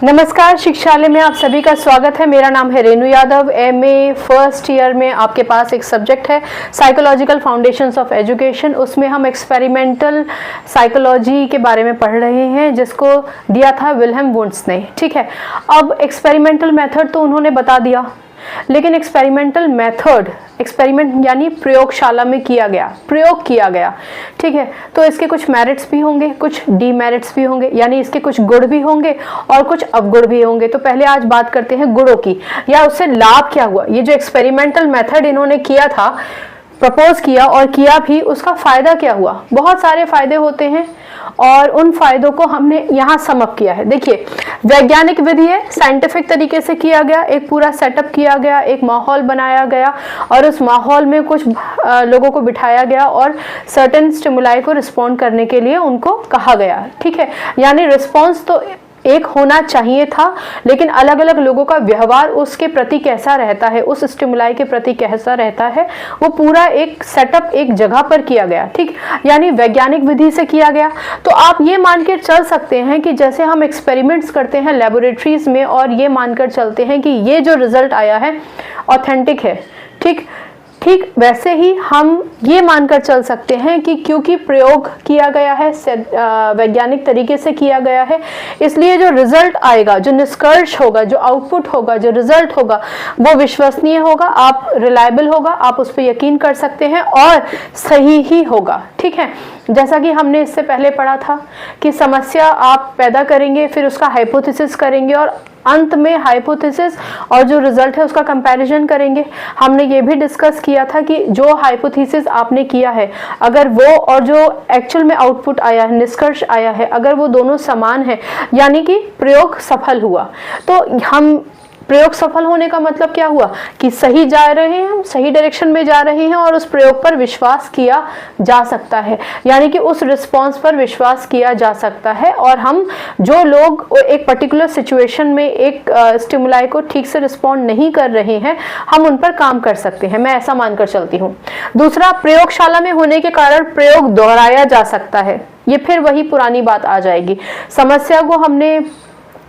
नमस्कार, शिक्षालय में आप सभी का स्वागत है। मेरा नाम है Renu Yadav. MA first year में आपके पास एक सब्जेक्ट है साइकोलॉजिकल फाउंडेशंस ऑफ एजुकेशन। उसमें हम एक्सपेरिमेंटल साइकोलॉजी के बारे में पढ़ रहे हैं, जिसको दिया था विल्हेम वुंड्स ने। ठीक है, अब एक्सपेरिमेंटल मेथड तो उन्होंने बता दिया, लेकिन एक्सपेरिमेंटल मेथड, एक्सपेरिमेंट यानी प्रयोगशाला में किया गया, प्रयोग किया गया। ठीक है, तो इसके कुछ मेरिट्स भी होंगे, कुछ डीमेरिट्स भी होंगे, यानी इसके कुछ गुण भी होंगे और कुछ अवगुण भी होंगे। तो पहले आज बात करते हैं गुणों की, या उससे लाभ क्या हुआ। ये जो एक्सपेरिमेंटल मेथड इन्होंने किया था, प्रपोज किया और किया भी, उसका फायदा क्या हुआ। बहुत सारे फायदे होते हैं और उन फायदों को हमने यहाँ सम अप किया है। देखिए, वैज्ञानिक विधि है, साइंटिफिक तरीके से किया गया, एक पूरा सेटअप किया गया, एक माहौल बनाया गया और उस माहौल में कुछ लोगों को बिठाया गया और सर्टेन स्टिमुलाई को रिस्पॉन्ड करने के लिए उनको कहा गया। ठीक है, यानी रिस्पॉन्स तो एक होना चाहिए था, लेकिन अलग अलग लोगों का व्यवहार उसके प्रति कैसा रहता है, उस स्टिमुलाई के प्रति कैसा रहता है, वो पूरा एक सेटअप एक जगह पर किया गया। ठीक, यानी वैज्ञानिक विधि से किया गया। तो आप ये मान के चल सकते हैं कि जैसे हम एक्सपेरिमेंट्स करते हैं लेबोरेटरीज में और ये मानकर चलते हैं कि ये जो रिजल्ट आया है ऑथेंटिक है, ठीक वैसे ही हम ये मानकर चल सकते हैं कि क्योंकि प्रयोग किया गया है, वैज्ञानिक तरीके से किया गया है, इसलिए जो रिजल्ट आएगा, जो निष्कर्ष होगा, जो आउटपुट होगा, जो रिजल्ट होगा, वो विश्वसनीय होगा, आप रिलायबल होगा, आप उस पर यकीन कर सकते हैं और सही ही होगा। ठीक है, जैसा कि हमने इससे पहले पढ़ा था कि समस्या आप पैदा करेंगे, फिर उसका हाइपोथेसिस करेंगे और अंत में हाइपोथेसिस और जो रिजल्ट है उसका कंपैरिजन करेंगे। हमने ये भी डिस्कस किया था कि जो हाइपोथेसिस आपने किया है, अगर वो और जो एक्चुअल में आउटपुट आया है, निष्कर्ष आया है, अगर वो दोनों समान है, यानी कि प्रयोग सफल हुआ। तो हम प्रयोग सफल होने का मतलब क्या हुआ कि सही जा रहे हैं, सही डायरेक्शन में जा रहे हैं और उस प्रयोग पर विश्वास किया जा सकता है, यानी कि उस रिस्पांस पर विश्वास किया जा सकता है। और हम जो लोग एक पर्टिकुलर सिचुएशन में एक स्टिमुलाई को ठीक से रिस्पॉन्ड नहीं कर रहे हैं, हम उन पर काम कर सकते हैं, मैं ऐसा मानकर चलती हूँ। दूसरा, प्रयोगशाला में होने के कारण प्रयोग दोहराया जा सकता है। ये फिर वही पुरानी बात आ जाएगी। समस्या को हमने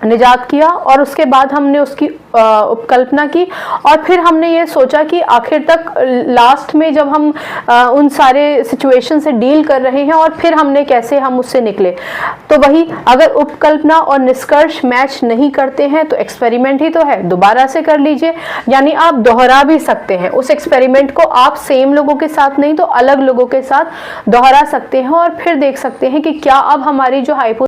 निजात किया और उसके बाद हमने उसकी उपकल्पना की और फिर हमने ये सोचा कि आखिर तक लास्ट में जब हम उन सारे सिचुएशन से डील कर रहे हैं और फिर हमने कैसे हम उससे निकले। तो वही, अगर उपकल्पना और निष्कर्ष मैच नहीं करते हैं तो एक्सपेरिमेंट ही तो है, दोबारा से कर लीजिए। यानी आप दोहरा भी सकते हैं उस एक्सपेरिमेंट को, आप सेम लोगों के साथ नहीं तो अलग लोगों के साथ दोहरा सकते हैं और फिर देख सकते हैं कि क्या अब हमारी जो